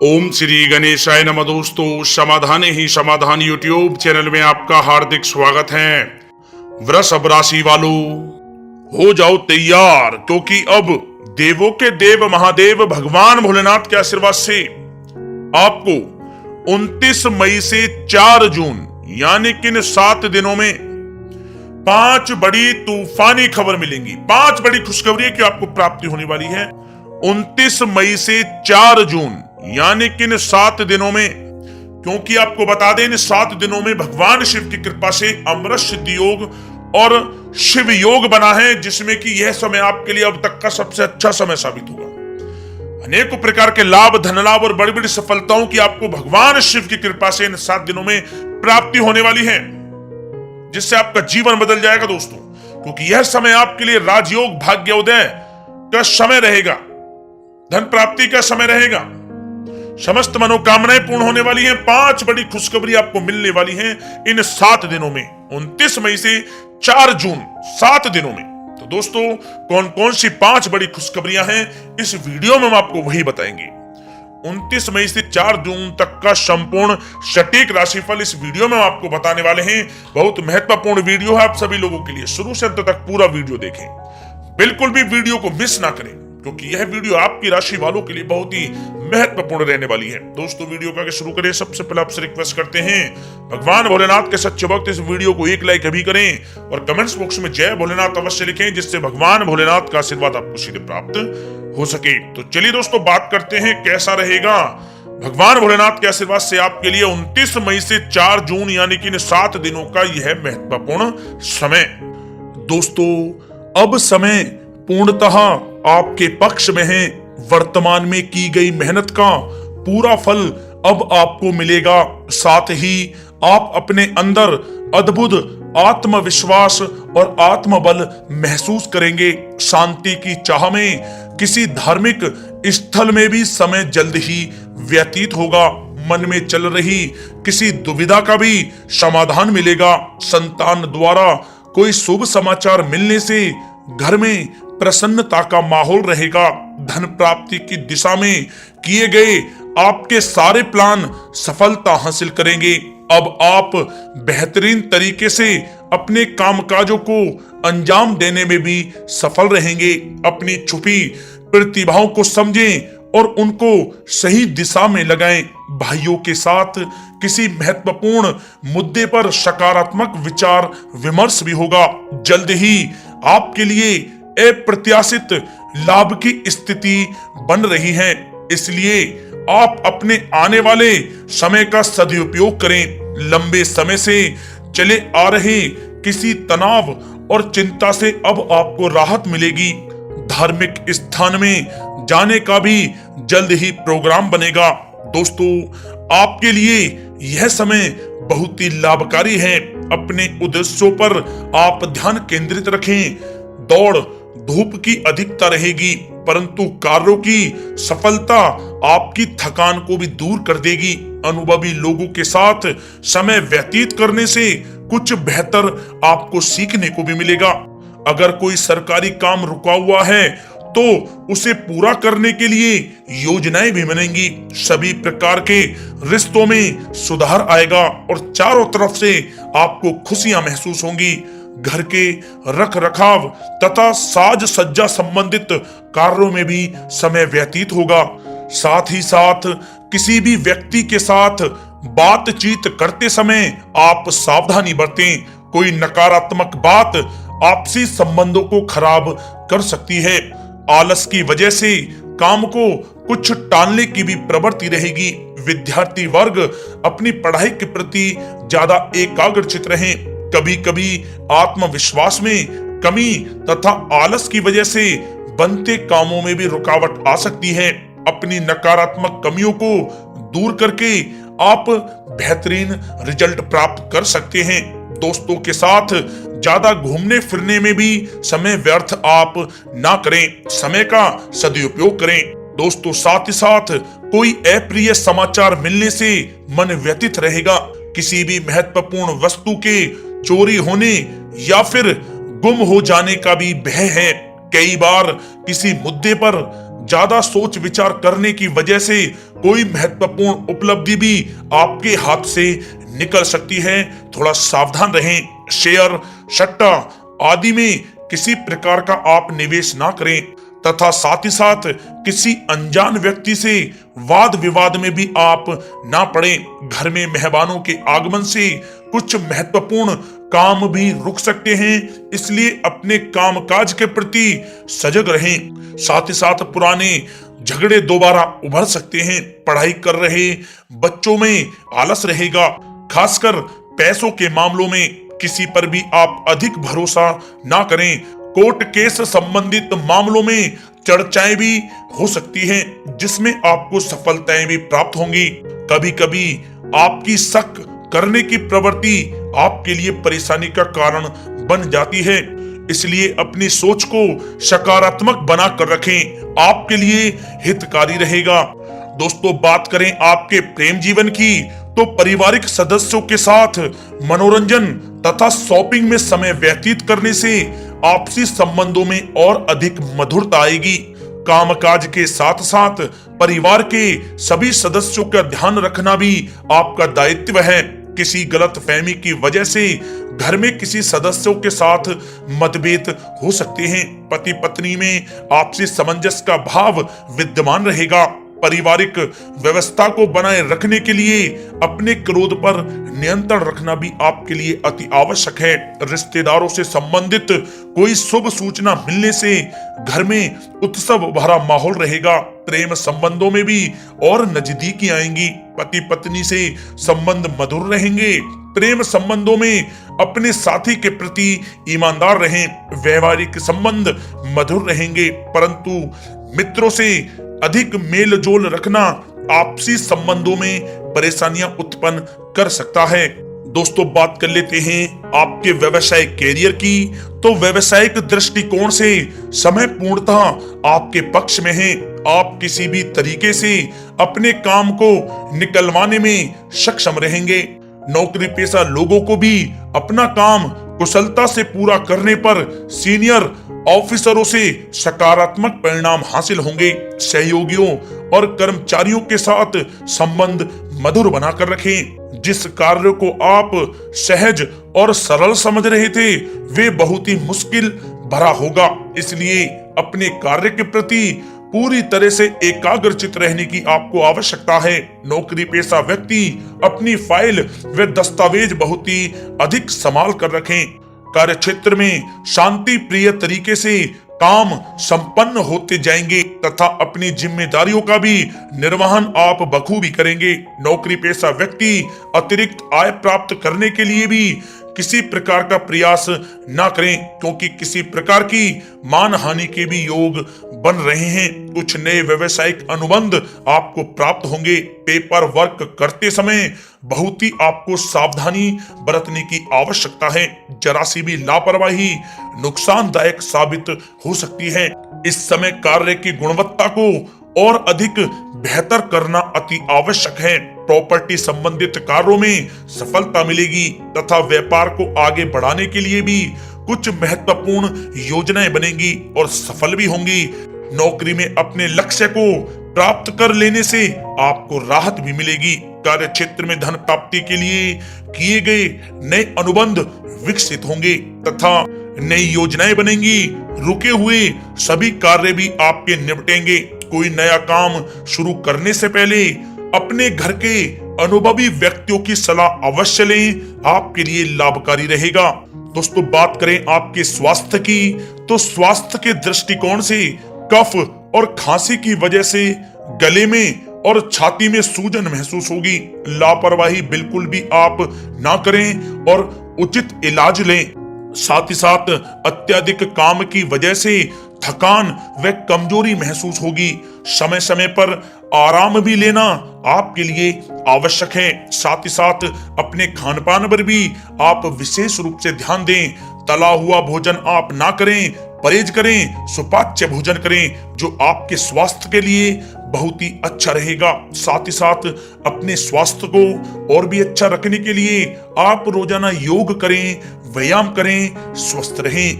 ओम श्री गणेशाय नमः। दोस्तों, समाधान ही समाधान यूट्यूब चैनल में आपका हार्दिक स्वागत है। वृषभ राशि वालों, हो जाओ तैयार, क्योंकि अब देवों के देव महादेव भगवान भोलेनाथ के आशीर्वाद से आपको 29 मई से 4 जून यानी कि इन 7 दिनों में 5 बड़ी तूफानी खबर मिलेंगी। 5 बड़ी खुशखबरी की आपको प्राप्ति होने वाली है 29 मई से 4 जून यानी कि इन 7 दिनों में। क्योंकि आपको बता दें, इन 7 दिनों में भगवान शिव की कृपा से अमृत सिद्धि योग और शिव योग बना है, जिसमें कि यह समय आपके लिए अब तक का सबसे अच्छा समय साबित होगा। अनेकों प्रकार के लाभ, धन लाभ और बड़ी बड़ी सफलताओं की आपको भगवान शिव की कृपा से इन 7 दिनों में प्राप्ति होने वाली है, जिससे आपका जीवन बदल जाएगा दोस्तों। क्योंकि यह समय आपके लिए राजयोग, भाग्योदय का समय रहेगा, धन प्राप्ति का समय रहेगा, समस्त मनोकामनाएं पूर्ण होने वाली हैं। 5 बड़ी खुशखबरी आपको मिलने वाली हैं इन 7 दिनों में, 29 मई से 4 जून, 7 दिनों में। तो दोस्तों, कौन कौन सी 5 बड़ी खुशखबरियां हैं इस वीडियो में हम आपको वही बताएंगे। 29 मई से 4 जून तक का संपूर्ण सटीक राशिफल इस वीडियो में हम आपको बताने वाले हैं। बहुत महत्वपूर्ण वीडियो है आप सभी लोगों के लिए, शुरू से अंत तक पूरा वीडियो देखें, बिल्कुल भी वीडियो को मिस ना करें, क्योंकि यह वीडियो आपकी राशि वालों के लिए बहुत ही महत्वपूर्ण रहने वाली है। दोस्तों, वीडियो का शुरू करें, सबसे पहले आपसे रिक्वेस्ट करते हैं, भगवान भोलेनाथ के सच्चे भक्त इस वीडियो को एक लाइक अभी करें और कमेंट्स बॉक्स में जय भोलेनाथ अवश्य लिखें, जिससे भगवान भोलेनाथ का आशीर्वाद आपको सीधे प्राप्त हो सके। तो चलिए दोस्तों, बात करते हैं कैसा रहेगा भगवान भोलेनाथ के आशीर्वाद से आपके लिए 29 मई से 4 जून यानी कि इन 7 दिनों का यह महत्वपूर्ण समय। दोस्तों, अब समय पूर्णतः आपके पक्ष में है। वर्तमान में की गई मेहनत का पूरा फल अब आपको मिलेगा। साथ ही आप अपने अंदर अद्भुत आत्मविश्वास और आत्मबल महसूस करेंगे। शांति की चाह में किसी धार्मिक स्थल में भी समय जल्द ही व्यतीत होगा। मन में चल रही किसी दुविधा का भी समाधान मिलेगा। संतान द्वारा कोई शुभ समाचार मिलने से घर में प्रसन्नता का माहौल रहेगा। धन प्राप्ति की दिशा में किए गए आपके सारे प्लान सफलता हासिल करेंगे। अब आप बेहतरीन तरीके से अपने कामकाजों को अंजाम देने में भी सफल रहेंगे। अपनी छुपी प्रतिभाओं को समझें और उनको सही दिशा में लगाएं। भाइयों के साथ किसी महत्वपूर्ण मुद्दे पर सकारात्मक विचार विमर्श भी होगा। जल्द ही आपके लिए अप्रत्याशित लाभ की स्थिति बन रही है, इसलिए आप अपने आने वाले समय का सदुपयोग करें। लंबे समय से चले आ रहे किसी तनाव और चिंता से अब आपको राहत मिलेगी। धार्मिक स्थान में जाने का भी जल्द ही प्रोग्राम बनेगा। दोस्तों, आपके लिए यह समय बहुत ही लाभकारी है। अपने उद्देश्यों पर आप ध्यान केंद्रित रखें। दौड़ धूप की अधिकता रहेगी, परंतु कार्यों की सफलता आपकी थकान को भी दूर कर देगी। अनुभवी लोगों के साथ समय व्यतीत करने से कुछ बेहतर आपको सीखने को भी मिलेगा। अगर कोई सरकारी काम रुका हुआ है तो उसे पूरा करने के लिए योजनाएं भी बनेंगी। सभी प्रकार के रिश्तों में सुधार आएगा और चारों तरफ से आपको खुशियां महसूस होंगी। घर के रख रखाव तथा साज सज्जा संबंधित कार्यों में भी समय व्यतीत होगा। साथ ही साथ किसी भी व्यक्ति के साथ बातचीत करते समय आप सावधानी बरतें। कोई नकारात्मक बात आपसी संबंधों को खराब कर सकती है। आलस की वजह से काम को कुछ टालने की भी प्रवृत्ति रहेगी। विद्यार्थी वर्ग अपनी पढ़ाई के प्रति ज्यादा एकाग्रचित रहें। कभी कभी आत्मविश्वास में कमी तथा आलस की वजह से बनते कामों में भी रुकावट आ सकती है। अपनी नकारात्मक कमियों को दूर करके आप बेहतरीन रिजल्ट प्राप्त कर सकते हैं। दोस्तों के साथ ज्यादा घूमने फिरने में भी समय व्यर्थ आप ना करें, समय का सदुपयोग करें। दोस्तों, साथ ही साथ कोई अप्रिय समाचार मिलने से मन व्यतीत रहेगा। किसी भी महत्वपूर्ण वस्तु के चोरी होने या फिर गुम हो जाने का भी भय है। कई बार किसी मुद्दे पर ज्यादा सोच विचार करने की वजह से कोई महत्वपूर्ण उपलब्धि भी आपके हाथ से निकल सकती है। थोड़ा सावधान रहें। शेयर, सट्टा आदि में किसी प्रकार का आप निवेश ना करें तथा साथ ही साथ किसी अनजान व्यक्ति से वाद विवाद में भी आप ना पड़ें। घर में मेहमानों के आगमन से कुछ महत्वपूर्ण काम भी रुक सकते हैं, इसलिए अपने कामकाज के प्रति सजग रहें। साथ ही साथ पुराने झगड़े दोबारा उभर सकते हैं। पढ़ाई कर रहे बच्चों में आलस रहेगा। खासकर पैसों के मामलों में किसी पर भी आप अधिक भरोसा ना करें। कोर्ट केस संबंधित मामलों में चर्चाएं भी हो सकती हैं, जिसमें आपको सफलताएं भी प्राप्त होंगी। कभी कभी आपकी शक करने की प्रवृत्ति आपके लिए परेशानी का कारण बन जाती है, इसलिए अपनी सोच को सकारात्मक बना कर रखें, आपके लिए हितकारी रहेगा। दोस्तों, बात करें आपके प्रेम जीवन की, तो पारिवारिक सदस्यों के साथ मनोरंजन तथा शॉपिंग में समय व्यतीत करने से आपसी संबंधों में और अधिक मधुरता आएगी। कामकाज के साथ साथ परिवार के सभी सदस्यों का ध्यान रखना भी आपका दायित्व है। किसी गलत फहमी की वजह से घर में किसी सदस्यों के साथ मतभेद हो सकते हैं। पति पत्नी में आपसी सामंजस्य का भाव विद्यमान रहेगा। पारिवारिक व्यवस्था को बनाए रखने के लिए अपने क्रोध पर नियंत्रण रखना भी आपके लिए अति आवश्यक है। रिश्तेदारों से संबंधित कोई शुभ सूचना मिलने से घर में उत्सव भरा माहौल रहेगा। प्रेम संबंधों में भी और नजदीकी आएंगी। पति पत्नी से संबंध मधुर रहेंगे। प्रेम संबंधों में अपने साथी के प्रति ईमानदार रहें। वैवाहिक संबंध मधुर रहेंगे, परंतु मित्रों से अधिक मेल जोल रखना आपसी संबंधों में परेशानियां उत्पन्न कर सकता है। दोस्तों, बात कर लेते हैं आपके व्यवसायिक कैरियर की। तो व्यवसायिक दृष्टिकोण से समय पूर्णतः आपके पक्ष में है। आप किसी भी तरीके से अपने काम को निकलवाने में सक्षम रहेंगे। नौकरी पेशा लोगों को भी अपना काम कुशलता से पूरा करने पर सीनियर ऑफिसरों से सकारात्मक परिणाम हासिल होंगे। सहयोगियों और कर्मचारियों के साथ संबंध मधुर बनाकर रखें। जिस कार्य को आप सहज और सरल समझ रहे थे, वे बहुत ही मुश्किल भरा होगा, इसलिए अपने कार्य के प्रति पूरी तरह से एकाग्रचित रहने की आपको आवश्यकता है। नौकरी पेशा व्यक्ति अपनी फाइल व दस्तावेज बहुत ही अधिक संभाल कर रखें। कार्य क्षेत्र में शांति प्रिय तरीके से काम संपन्न होते जाएंगे तथा अपनी जिम्मेदारियों का भी निर्वहन आप बखूबी करेंगे। नौकरी पेशा व्यक्ति अतिरिक्त आय प्राप्त करने के लिए भी किसी प्रकार का प्रयास ना करें, क्योंकि किसी प्रकार की मान हानि के भी योग बन रहे हैं। कुछ नए व्यवसायिक अनुबंध आपको प्राप्त होंगे। पेपर वर्क करते समय बहुत ही आपको सावधानी बरतने की आवश्यकता है। जरा सी भी लापरवाही नुकसानदायक साबित हो सकती है। इस समय कार्य की गुणवत्ता को और अधिक बेहतर करना अति आवश्यक है। प्रॉपर्टी संबंधित कार्यों में सफलता मिलेगी तथा व्यापार को आगे बढ़ाने के लिए भी कुछ महत्वपूर्ण योजनाएं बनेंगी और सफल भी होंगी। नौकरी में अपने लक्ष्य को प्राप्त कर लेने से आपको राहत भी मिलेगी। कार्य क्षेत्र में धन प्राप्ति के लिए किए गए नए अनुबंध विकसित होंगे तथा नई योजनाएं बनेंगी। रुके हुए सभी कार्य भी आपके निपटेंगे। कोई नया काम शुरू करने से पहले अपने घर के अनुभवी व्यक्तियों की सलाह अवश्य लें, आपके लिए लाभकारी रहेगा। दोस्तों, बात करें आपके स्वास्थ्य की, तो स्वास्थ्य के दृष्टिकोण से कफ और खांसी की वजह से गले में और छाती में सूजन महसूस होगी। लापरवाही बिल्कुल भी आप ना करें और उचित इलाज लें। साथ ही साथ अत्यधिक काम की वजह से थकान व कमजोरी महसूस होगी। समय समय पर आराम भी लेना आपके लिए आवश्यक है। साथ ही साथ अपने खान पान पर भी आप विशेष रूप से ध्यान दें। तला हुआ भोजन आप ना करें, परहेज करें, सुपाच्य भोजन करें, जो आपके स्वास्थ्य के लिए बहुत ही अच्छा रहेगा। साथ ही साथ अपने स्वास्थ्य को और भी अच्छा रखने के लिए आप रोजाना योग करें, व्यायाम करें, स्वस्थ रहें।